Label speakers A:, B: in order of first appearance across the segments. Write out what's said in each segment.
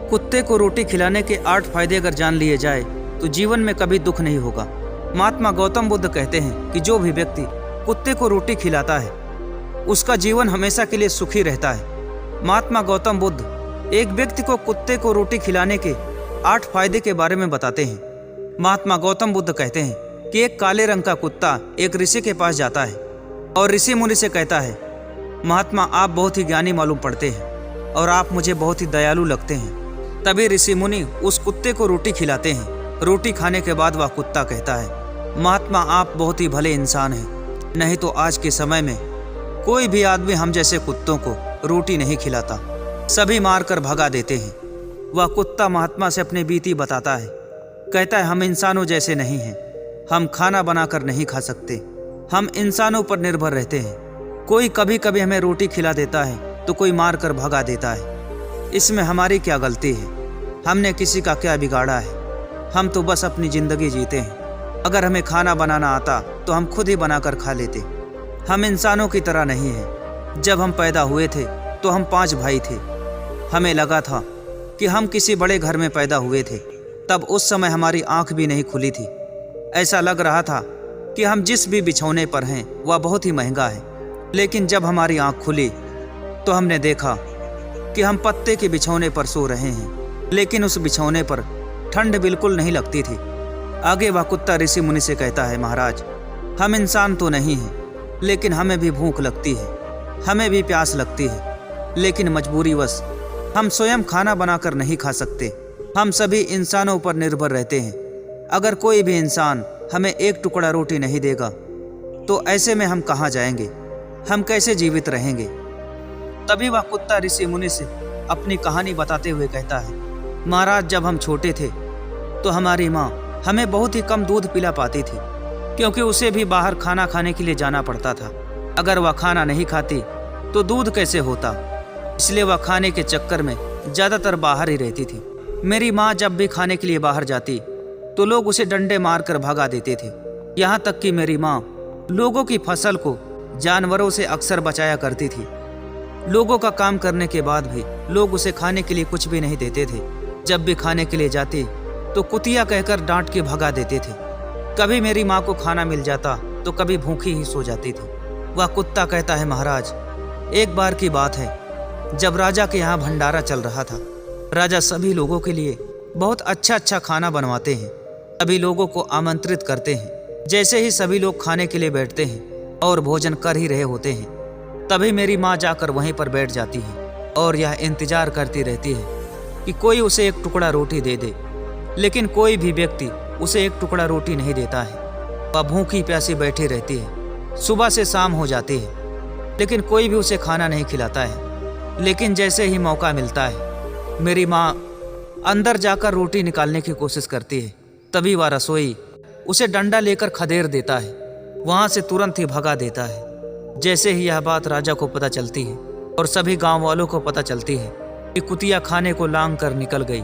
A: कुत्ते को रोटी खिलाने के 8 फायदे अगर जान लिए जाए तो जीवन में कभी दुख नहीं होगा। महात्मा गौतम बुद्ध कहते हैं कि जो भी व्यक्ति कुत्ते को रोटी खिलाता है उसका जीवन हमेशा के लिए सुखी रहता है। महात्मा गौतम बुद्ध एक व्यक्ति को कुत्ते को रोटी खिलाने के 8 फायदे के बारे में बताते हैं। महात्मा गौतम बुद्ध कहते हैं कि एक काले रंग का कुत्ता एक ऋषि के पास जाता है और ऋषि मुनि से कहता है, महात्मा आप बहुत ही ज्ञानी मालूम पड़ते हैं और आप मुझे बहुत ही दयालु लगते हैं। तभी ऋषि मुनि उस कुत्ते को रोटी खिलाते हैं। रोटी खाने के बाद वह कुत्ता कहता है, महात्मा आप बहुत ही भले इंसान हैं, नहीं तो आज के समय में कोई भी आदमी हम जैसे कुत्तों को रोटी नहीं खिलाता, सभी मारकर भगा देते हैं। वह कुत्ता महात्मा से अपनी बीती बताता है, कहता है हम इंसानों जैसे नहीं हैं, हम खाना बनाकर नहीं खा सकते, हम इंसानों पर निर्भर रहते हैं। कोई कभी कभी हमें रोटी खिला देता है तो कोई मार कर भगा देता है। इसमें हमारी क्या गलती है? हमने किसी का क्या बिगाड़ा है? हम तो बस अपनी ज़िंदगी जीते हैं। अगर हमें खाना बनाना आता तो हम खुद ही बनाकर खा लेते। हम इंसानों की तरह नहीं हैं। जब हम पैदा हुए थे तो हम 5 भाई थे। हमें लगा था कि हम किसी बड़े घर में पैदा हुए थे। तब उस समय हमारी आँख भी नहीं खुली थी। ऐसा लग रहा था कि हम जिस भी बिछौने पर हैं वह बहुत ही महंगा है। लेकिन जब हमारी आँख खुली तो हमने देखा कि हम पत्ते के बिछौने पर सो रहे हैं, लेकिन उस बिछौने पर ठंड बिल्कुल नहीं लगती थी। आगे वह कुत्ता ऋषि मुनि से कहता है, महाराज हम इंसान तो नहीं हैं, लेकिन हमें भी भूख लगती है, हमें भी प्यास लगती है, लेकिन मजबूरीवश हम स्वयं खाना बनाकर नहीं खा सकते। हम सभी इंसानों पर निर्भर रहते हैं। अगर कोई भी इंसान हमें एक टुकड़ा रोटी नहीं देगा तो ऐसे में हम कहाँ जाएंगे? हम कैसे जीवित रहेंगे? तभी वह कुत्ता ऋषि मुनि से अपनी कहानी बताते हुए कहता है, महाराज जब हम छोटे थे तो हमारी माँ हमें बहुत ही कम दूध पिला पाती थी, क्योंकि उसे भी बाहर खाना खाने के लिए जाना पड़ता था। अगर वह खाना नहीं खाती तो दूध कैसे होता? इसलिए वह खाने के चक्कर में ज़्यादातर बाहर ही रहती थी। मेरी माँ जब भी खाने के लिए बाहर जाती तो लोग उसे डंडे मारकर भगा देते थे। यहाँ तक कि मेरी माँ लोगों की फसल को जानवरों से अक्सर बचाया करती थी। लोगों का काम करने के बाद भी लोग उसे खाने के लिए कुछ भी नहीं देते थे। जब भी खाने के लिए जाती तो कुतिया कहकर डांट के भगा देते थे। कभी मेरी माँ को खाना मिल जाता तो कभी भूखी ही सो जाती थी। वह कुत्ता कहता है, महाराज एक बार की बात है, जब राजा के यहाँ भंडारा चल रहा था। राजा सभी लोगों के लिए बहुत अच्छा खाना बनवाते हैं, सभी लोगों को आमंत्रित करते हैं। जैसे ही सभी लोग खाने के लिए बैठते हैं और भोजन कर ही रहे होते हैं, तभी मेरी माँ जाकर वहीं पर बैठ जाती है और यह इंतजार करती रहती है कि कोई उसे एक टुकड़ा रोटी दे दे। लेकिन कोई भी व्यक्ति उसे एक टुकड़ा रोटी नहीं देता है। वह भूखी प्यासी बैठी रहती है। सुबह से शाम हो जाती है, लेकिन कोई भी उसे खाना नहीं खिलाता है। लेकिन जैसे ही मौका मिलता है, मेरी माँ अंदर जाकर रोटी निकालने की कोशिश करती है। तभी वह रसोई उसे डंडा लेकर खदेड़ देता है, वहाँ से तुरंत ही भगा देता है। जैसे ही यह बात राजा को पता चलती है और सभी गांव वालों को पता चलती है कि कुतिया खाने को लांग कर निकल गई,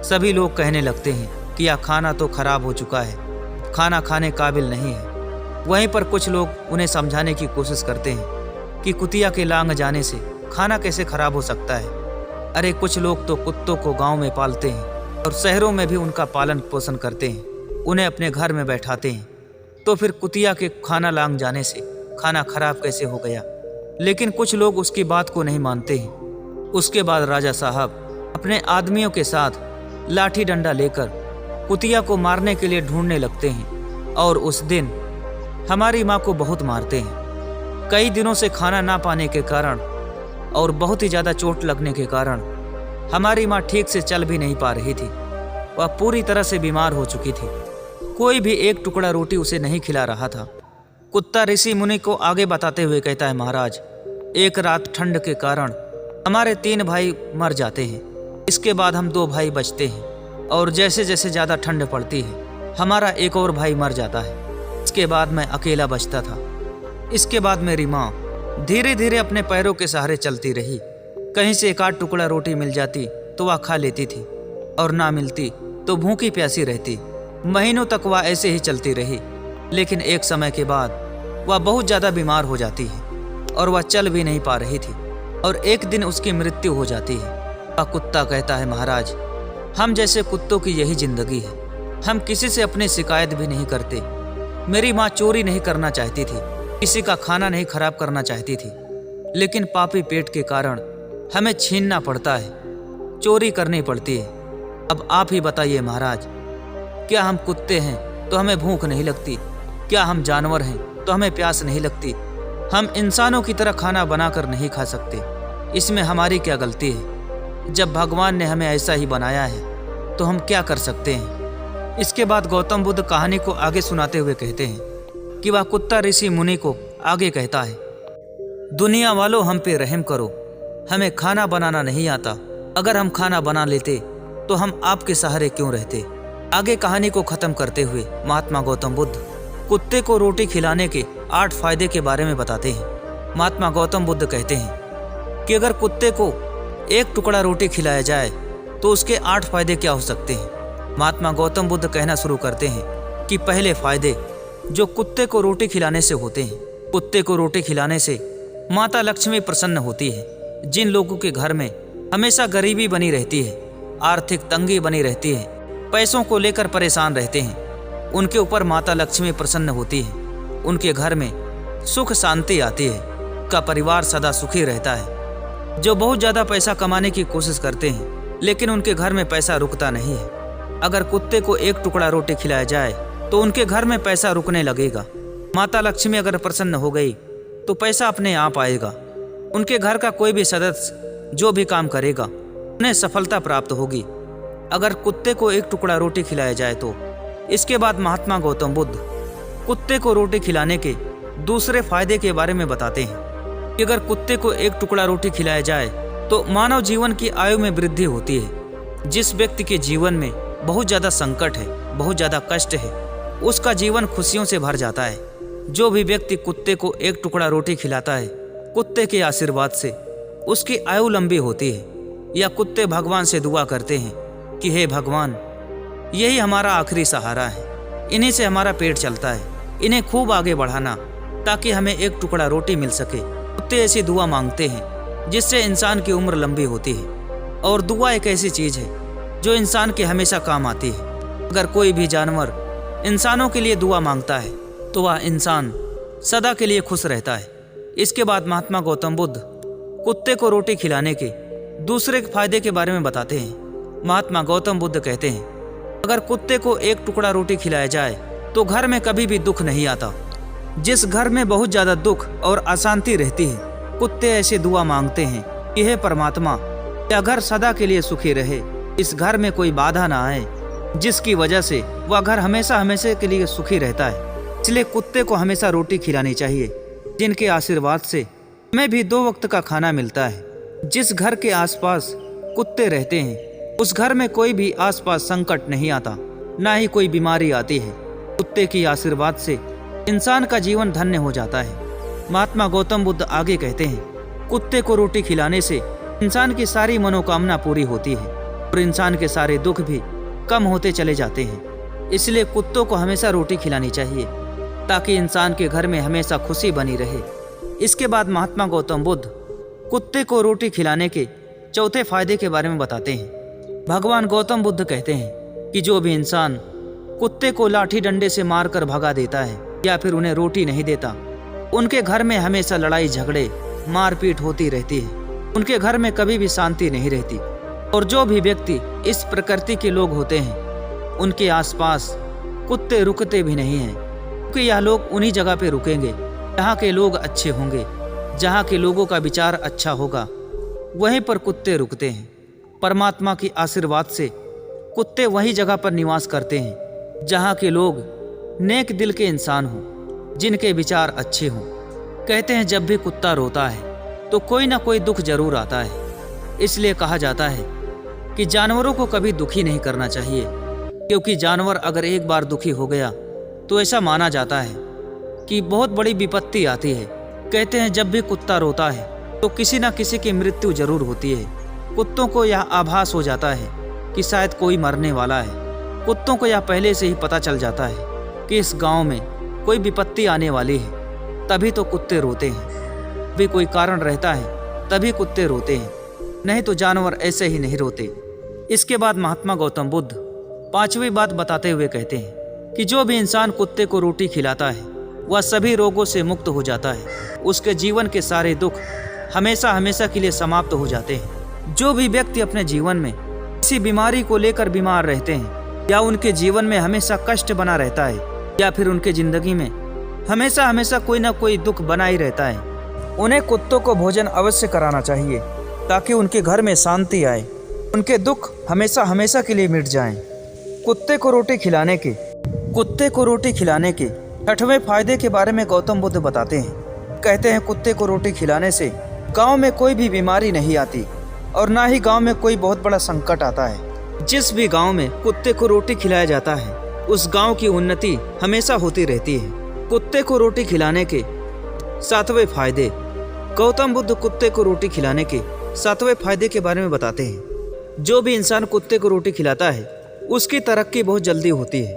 A: सभी लोग कहने लगते हैं कि यह खाना तो खराब हो चुका है, खाना खाने काबिल नहीं है। वहीं पर कुछ लोग उन्हें समझाने की कोशिश करते हैं कि कुतिया के लांग जाने से खाना कैसे खराब हो सकता है। अरे कुछ लोग तो कुत्तों को गाँव में पालते हैं और शहरों में भी उनका पालन पोषण करते हैं, उन्हें अपने घर में बैठाते हैं। तो फिर कुतिया के खाना लांग जाने से खाना खराब कैसे हो गया? लेकिन कुछ लोग उसकी बात को नहीं मानते हैं। उसके बाद राजा साहब अपने आदमियों के साथ लाठी डंडा लेकर कुतिया को मारने के लिए ढूंढने लगते हैं और उस दिन हमारी माँ को बहुत मारते हैं। कई दिनों से खाना ना पाने के कारण और बहुत ही ज़्यादा चोट लगने के कारण हमारी माँ ठीक से चल भी नहीं पा रही थी। वह पूरी तरह से बीमार हो चुकी थी। कोई भी एक टुकड़ा रोटी उसे नहीं खिला रहा था। कुत्ता ऋषि मुनि को आगे बताते हुए कहता है, महाराज एक रात ठंड के कारण हमारे 3 भाई मर जाते हैं। इसके बाद हम 2 भाई बचते हैं और जैसे जैसे ज़्यादा ठंड पड़ती है हमारा एक और भाई मर जाता है। इसके बाद मैं अकेला बचता था। इसके बाद मेरी माँ धीरे धीरे अपने पैरों के सहारे चलती रही। कहीं से एक आध टुकड़ा रोटी मिल जाती तो वह खा लेती थी और ना मिलती तो भूखी प्यासी रहती। महीनों तक वह ऐसे ही चलती रही। लेकिन एक समय के बाद वह बहुत ज़्यादा बीमार हो जाती है और वह चल भी नहीं पा रही थी और एक दिन उसकी मृत्यु हो जाती है। वह कुत्ता कहता है, महाराज हम जैसे कुत्तों की यही जिंदगी है। हम किसी से अपनी शिकायत भी नहीं करते। मेरी माँ चोरी नहीं करना चाहती थी, किसी का खाना नहीं खराब करना चाहती थी, लेकिन पापी पेट के कारण हमें छीनना पड़ता है, चोरी करनी पड़ती है। अब आप ही बताइए महाराज, क्या हम कुत्ते हैं तो हमें भूख नहीं लगती? क्या हम जानवर हैं तो हमें प्यास नहीं लगती? हम इंसानों की तरह खाना बनाकर नहीं खा सकते, इसमें हमारी क्या गलती है? जब भगवान ने हमें ऐसा ही बनाया है तो हम क्या कर सकते हैं? इसके बाद गौतम बुद्ध कहानी को आगे सुनाते हुए कहते हैं कि वह कुत्ता ऋषि मुनि को आगे कहता है, दुनिया वालों हम पे रहम करो, हमें खाना बनाना नहीं आता। अगर हम खाना बना लेते तो हम आपके सहारे क्यों रहते? आगे कहानी को खत्म करते हुए महात्मा गौतम बुद्ध कुत्ते को रोटी खिलाने के 8 फायदे के बारे में बताते हैं। महात्मा गौतम बुद्ध कहते हैं कि अगर कुत्ते को एक टुकड़ा रोटी खिलाया जाए तो उसके 8 फायदे क्या हो सकते हैं। महात्मा गौतम बुद्ध कहना शुरू करते हैं कि पहले फायदे जो कुत्ते को रोटी खिलाने से होते हैं, कुत्ते को रोटी खिलाने से माता लक्ष्मी प्रसन्न होती है। जिन लोगों के घर में हमेशा गरीबी बनी रहती है, आर्थिक तंगी बनी रहती है, पैसों को लेकर परेशान रहते हैं, उनके ऊपर माता लक्ष्मी प्रसन्न होती है। उनके घर में सुख शांति आती है, उनका परिवार सदा सुखी रहता है। जो बहुत ज़्यादा पैसा कमाने की कोशिश करते हैं लेकिन उनके घर में पैसा रुकता नहीं है, अगर कुत्ते को एक टुकड़ा रोटी खिलाया जाए तो उनके घर में पैसा रुकने लगेगा। माता लक्ष्मी अगर प्रसन्न हो गई तो पैसा अपने आप आएगा। उनके घर का कोई भी सदस्य जो भी काम करेगा उन्हें सफलता प्राप्त होगी अगर कुत्ते को एक टुकड़ा रोटी खिलाया जाए तो। इसके बाद महात्मा गौतम बुद्ध कुत्ते को रोटी खिलाने के दूसरे फायदे के बारे में बताते हैं कि अगर कुत्ते को एक टुकड़ा रोटी खिलाया जाए तो मानव जीवन की आयु में वृद्धि होती है। जिस व्यक्ति के जीवन में बहुत ज़्यादा संकट है, बहुत ज़्यादा कष्ट है, उसका जीवन खुशियों से भर जाता है। जो भी व्यक्ति कुत्ते को एक टुकड़ा रोटी खिलाता है, कुत्ते के आशीर्वाद से उसकी आयु लंबी होती है। या कुत्ते भगवान से दुआ करते हैं कि हे भगवान, यही हमारा आखिरी सहारा है, इन्हीं से हमारा पेट चलता है, इन्हें खूब आगे बढ़ाना ताकि हमें एक टुकड़ा रोटी मिल सके। कुत्ते ऐसी दुआ मांगते हैं जिससे इंसान की उम्र लंबी होती है। और दुआ एक ऐसी चीज़ है जो इंसान के हमेशा काम आती है। अगर कोई भी जानवर इंसानों के लिए दुआ मांगता है तो वह इंसान सदा के लिए खुश रहता है। इसके बाद महात्मा गौतम बुद्ध कुत्ते को रोटी खिलाने के दूसरे फायदे के बारे में बताते हैं। महात्मा गौतम बुद्ध कहते हैं, अगर कुत्ते को एक टुकड़ा रोटी खिलाया जाए तो घर में कभी भी दुख नहीं आता। जिस घर में बहुत ज़्यादा दुख और अशांति रहती है, कुत्ते ऐसे दुआ मांगते हैं कि हे परमात्मा, यह घर सदा के लिए सुखी रहे, इस घर में कोई बाधा ना आए, जिसकी वजह से वह घर हमेशा हमेशा के लिए सुखी रहता है। इसलिए कुत्ते को हमेशा रोटी खिलानी चाहिए, जिनके आशीर्वाद से हमें भी 2 वक्त का खाना मिलता है। जिस घर के आसपास कुत्ते रहते हैं उस घर में कोई भी आसपास संकट नहीं आता, ना ही कोई बीमारी आती है। कुत्ते की आशीर्वाद से इंसान का जीवन धन्य हो जाता है। महात्मा गौतम बुद्ध आगे कहते हैं, कुत्ते को रोटी खिलाने से इंसान की सारी मनोकामना पूरी होती है और इंसान के सारे दुख भी कम होते चले जाते हैं। इसलिए कुत्तों को हमेशा रोटी खिलानी चाहिए ताकि इंसान के घर में हमेशा खुशी बनी रहे। इसके बाद महात्मा गौतम बुद्ध कुत्ते को रोटी खिलाने के चौथे फायदे के बारे में बताते हैं। भगवान गौतम बुद्ध कहते हैं कि जो भी इंसान कुत्ते को लाठी डंडे से मारकर भगा देता है या फिर उन्हें रोटी नहीं देता, उनके घर में हमेशा लड़ाई झगड़े मारपीट होती रहती है। उनके घर में कभी भी शांति नहीं रहती। और जो भी व्यक्ति इस प्रकृति के लोग होते हैं उनके आसपास कुत्ते रुकते भी नहीं हैं, क्योंकि यह लोग उन्हीं जगह पे रुकेंगे जहाँ के लोग अच्छे होंगे, जहाँ के लोगों का विचार अच्छा होगा, वहीं पर कुत्ते रुकते हैं। परमात्मा की आशीर्वाद से कुत्ते वही जगह पर निवास करते हैं जहाँ के लोग नेक दिल के इंसान हों, जिनके विचार अच्छे हों। कहते हैं जब भी कुत्ता रोता है तो कोई ना कोई दुख जरूर आता है। इसलिए कहा जाता है कि जानवरों को कभी दुखी नहीं करना चाहिए, क्योंकि जानवर अगर एक बार दुखी हो गया तो ऐसा माना जाता है कि बहुत बड़ी विपत्ति आती है। कहते हैं जब भी कुत्ता रोता है तो किसी न किसी की मृत्यु जरूर होती है। कुत्तों को यह आभास हो जाता है कि शायद कोई मरने वाला है। कुत्तों को यह पहले से ही पता चल जाता है कि इस गांव में कोई विपत्ति आने वाली है, तभी तो कुत्ते रोते हैं। भी कोई कारण रहता है तभी कुत्ते रोते हैं, नहीं तो जानवर ऐसे ही नहीं रोते। इसके बाद महात्मा गौतम बुद्ध पांचवी बात बताते हुए कहते हैं कि जो भी इंसान कुत्ते को रोटी खिलाता है वह सभी रोगों से मुक्त हो जाता है। उसके जीवन के सारे दुख हमेशा हमेशा के लिए समाप्त हो जाते हैं। जो भी व्यक्ति अपने जीवन में किसी बीमारी को लेकर बीमार रहते हैं या उनके जीवन में हमेशा कष्ट बना रहता है या फिर उनके जिंदगी में हमेशा हमेशा कोई ना कोई दुख बना ही रहता है, उन्हें कुत्तों को भोजन अवश्य कराना चाहिए ताकि उनके घर में शांति आए, उनके दुख हमेशा हमेशा के लिए मिट जाएं। कुत्ते को रोटी खिलाने के 6वें फायदे के बारे में गौतम बुद्ध बताते हैं। कहते हैं कुत्ते को रोटी खिलाने से गांव में कोई भी बीमारी नहीं आती और ना ही गांव में कोई बहुत बड़ा संकट आता है। जिस भी गांव में कुत्ते को रोटी खिलाया जाता है उस गांव की उन्नति हमेशा होती रहती है। कुत्ते को रोटी खिलाने के 7वें फायदे। गौतम बुद्ध कुत्ते को रोटी खिलाने के 7वें फायदे के बारे में बताते हैं। जो भी इंसान कुत्ते को रोटी खिलाता है उसकी तरक्की बहुत जल्दी होती है,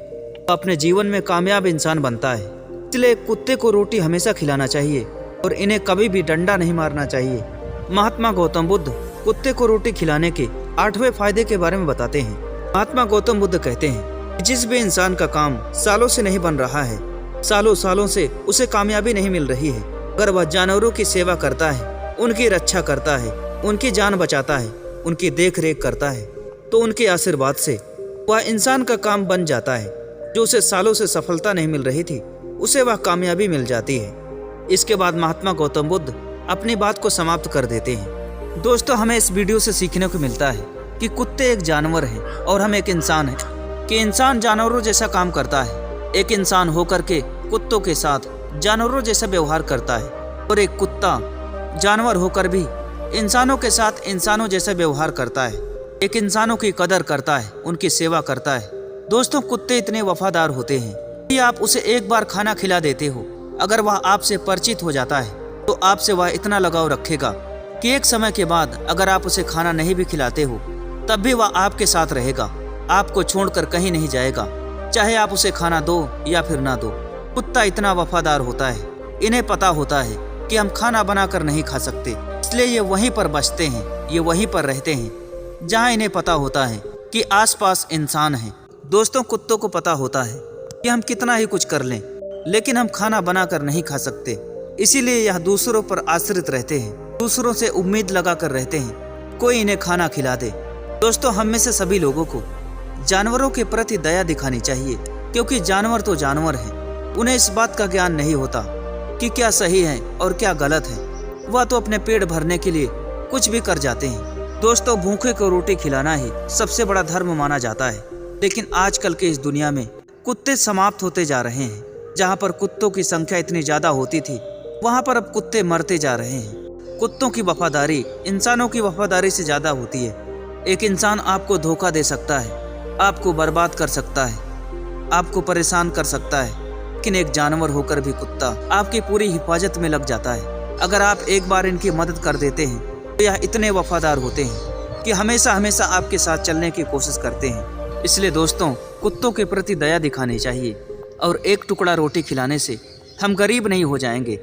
A: अपने जीवन में कामयाब इंसान बनता है। इसलिए कुत्ते को रोटी हमेशा खिलाना चाहिए और इन्हें कभी भी डंडा नहीं मारना चाहिए। महात्मा गौतम बुद्ध कुत्ते को रोटी खिलाने के 8वें फायदे के बारे में बताते हैं। महात्मा गौतम बुद्ध कहते हैं कि जिस भी इंसान का काम सालों से नहीं बन रहा है, सालों से उसे कामयाबी नहीं मिल रही है, अगर वह जानवरों की सेवा करता है, उनकी रक्षा करता है, उनकी जान बचाता है, उनकी देख रेख करता है, तो उनके आशीर्वाद से वह इंसान का काम बन जाता है। जो उसे सालों से सफलता नहीं मिल रही थी उसे वह कामयाबी मिल जाती है। इसके बाद महात्मा गौतम बुद्ध अपनी बात को समाप्त कर देते हैं। दोस्तों, हमें इस वीडियो से सीखने को मिलता है कि कुत्ते एक जानवर है और हम एक इंसान है कि इंसान जानवरों जैसा काम करता है। एक इंसान होकर के कुत्तों के साथ जानवरों जैसा व्यवहार करता है और एक कुत्ता जानवर होकर भी इंसानों के साथ इंसानों जैसा व्यवहार करता है। एक इंसानों की कदर करता है, उनकी सेवा करता है। दोस्तों, कुत्ते इतने वफादार होते हैं कि आप उसे एक बार खाना खिला देते हो, अगर वह आपसे परिचित हो जाता है तो आपसे वह इतना लगाव रखेगा कि एक समय के बाद अगर आप उसे खाना नहीं भी खिलाते हो तब भी वह आपके साथ रहेगा, आपको छोड़कर कहीं नहीं जाएगा, चाहे आप उसे खाना दो या फिर ना दो। कुत्ता इतना वफादार होता है, इन्हें पता होता है कि हम खाना बनाकर नहीं खा सकते, इसलिए ये वहीं पर बसते हैं, ये वहीं पर रहते हैं जहाँ इन्हें पता होता है कि आसपास इंसान है। दोस्तों, कुत्तों को पता होता है कि हम कितना ही कुछ कर लें लेकिन हम खाना बनाकर नहीं खा सकते, इसीलिए यह दूसरों पर आश्रित रहते हैं, दूसरों से उम्मीद लगा कर रहते हैं कोई इन्हें खाना खिला दे। दोस्तों, हम में से सभी लोगों को जानवरों के प्रति दया दिखानी चाहिए, क्योंकि जानवर तो जानवर हैं, उन्हें इस बात का ज्ञान नहीं होता कि क्या सही है और क्या गलत है। वह तो अपने पेट भरने के लिए कुछ भी कर जाते हैं। दोस्तों, भूखे को रोटी खिलाना ही सबसे बड़ा धर्म माना जाता है, लेकिन आजकल के इस दुनिया में कुत्ते समाप्त होते जा रहे हैं। जहाँ पर कुत्तों की संख्या इतनी ज्यादा होती थी वहाँ पर अब कुत्ते मरते जा रहे हैं। कुत्तों की वफादारी इंसानों की वफादारी से ज्यादा होती है। एक इंसान आपको धोखा दे सकता है, आपको बर्बाद कर सकता है, आपको परेशान कर सकता है, लेकिन एक जानवर होकर भी कुत्ता आपकी पूरी हिफाजत में लग जाता है। अगर आप एक बार इनकी मदद कर देते हैं तो यह इतने वफादार होते हैं कि हमेशा हमेशा आपके साथ चलने की कोशिश करते हैं। इसलिए दोस्तों, कुत्तों के प्रति दया दिखानी चाहिए और एक टुकड़ा रोटी खिलाने से हम गरीब नहीं हो जाएंगे।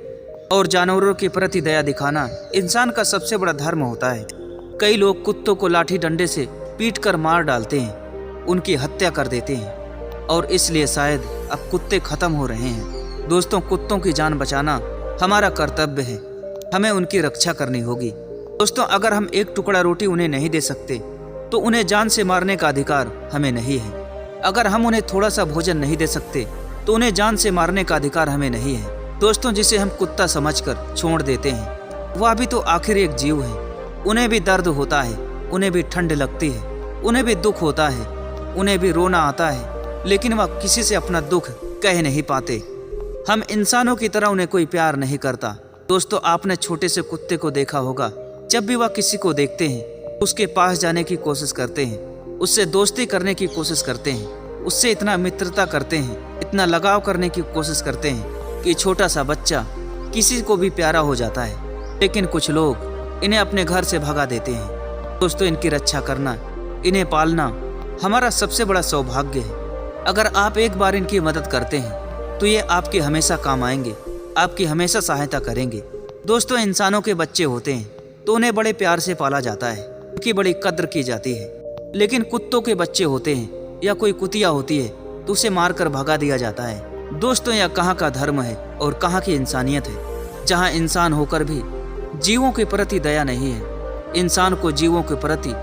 A: और जानवरों के प्रति दया दिखाना इंसान का सबसे बड़ा धर्म होता है। कई लोग कुत्तों को लाठी डंडे से पीट कर मार डालते हैं, उनकी हत्या कर देते हैं और इसलिए शायद अब कुत्ते खत्म हो रहे हैं। दोस्तों, कुत्तों की जान बचाना हमारा कर्तव्य है, हमें उनकी रक्षा करनी होगी। दोस्तों, अगर हम एक टुकड़ा रोटी उन्हें नहीं दे सकते तो उन्हें जान से मारने का अधिकार हमें नहीं है। अगर हम उन्हें थोड़ा सा भोजन नहीं दे सकते तो उन्हें जान से मारने का अधिकार हमें नहीं है। दोस्तों, जिसे हम कुत्ता समझकर छोड़ देते हैं वह भी तो आखिर एक जीव है। उन्हें भी दर्द होता है, उन्हें भी ठंड लगती है, उन्हें भी दुख होता है, उन्हें भी रोना आता है, लेकिन वह किसी से अपना दुख कह नहीं पाते। हम इंसानों की तरह उन्हें कोई प्यार नहीं करता। दोस्तों, आपने छोटे से कुत्ते को देखा होगा, जब भी वह किसी को देखते हैं उसके पास जाने की कोशिश करते हैं, उससे दोस्ती करने की कोशिश करते हैं, उससे इतना मित्रता करते हैं, इतना लगाव करने की कोशिश करते हैं कि छोटा सा बच्चा किसी को भी प्यारा हो जाता है। लेकिन कुछ लोग इन्हें अपने घर से भगा देते हैं। दोस्तों, इनकी रक्षा करना, इन्हें पालना हमारा सबसे बड़ा सौभाग्य है। अगर आप एक बार इनकी मदद करते हैं तो ये आपके हमेशा काम आएंगे, आपकी हमेशा सहायता करेंगे। दोस्तों, इंसानों के बच्चे होते हैं तो उन्हें बड़े प्यार से पाला जाता है, उनकी बड़ी कद्र की जाती है। लेकिन कुत्तों के बच्चे होते हैं या कोई कुतिया होती है तो उसे मारकर भगा दिया जाता है। दोस्तों, यह कहाँ का धर्म है और कहाँ की इंसानियत है, जहाँ इंसान होकर भी जीवों के प्रति दया नहीं है। इंसान को जीवों के प्रति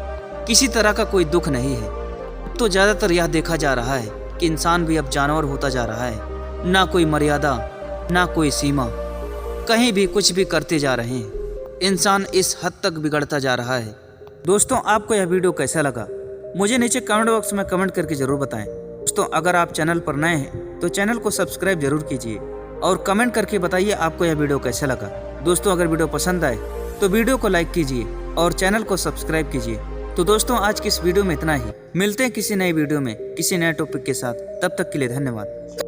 A: किसी तरह का कोई दुख नहीं है। तो ज़्यादातर यह देखा जा रहा है कि इंसान भी अब जानवर होता जा रहा है। ना कोई मर्यादा, ना कोई सीमा, कहीं भी कुछ भी करते जा रहे हैं। इंसान इस हद तक बिगड़ता जा रहा है। दोस्तों, आपको यह वीडियो कैसा लगा मुझे नीचे कमेंट बॉक्स में कमेंट करके ज़रूर बताएं। दोस्तों, अगर आप चैनल पर नए हैं तो चैनल को सब्सक्राइब जरूर कीजिए और कमेंट करके बताइए आपको यह वीडियो कैसा लगा। दोस्तों, अगर वीडियो पसंद आए तो वीडियो को लाइक कीजिए और चैनल को सब्सक्राइब कीजिए। तो दोस्तों, आज की इस वीडियो में इतना ही। मिलते हैं किसी नई वीडियो में किसी नए टॉपिक के साथ। तब तक के लिए धन्यवाद।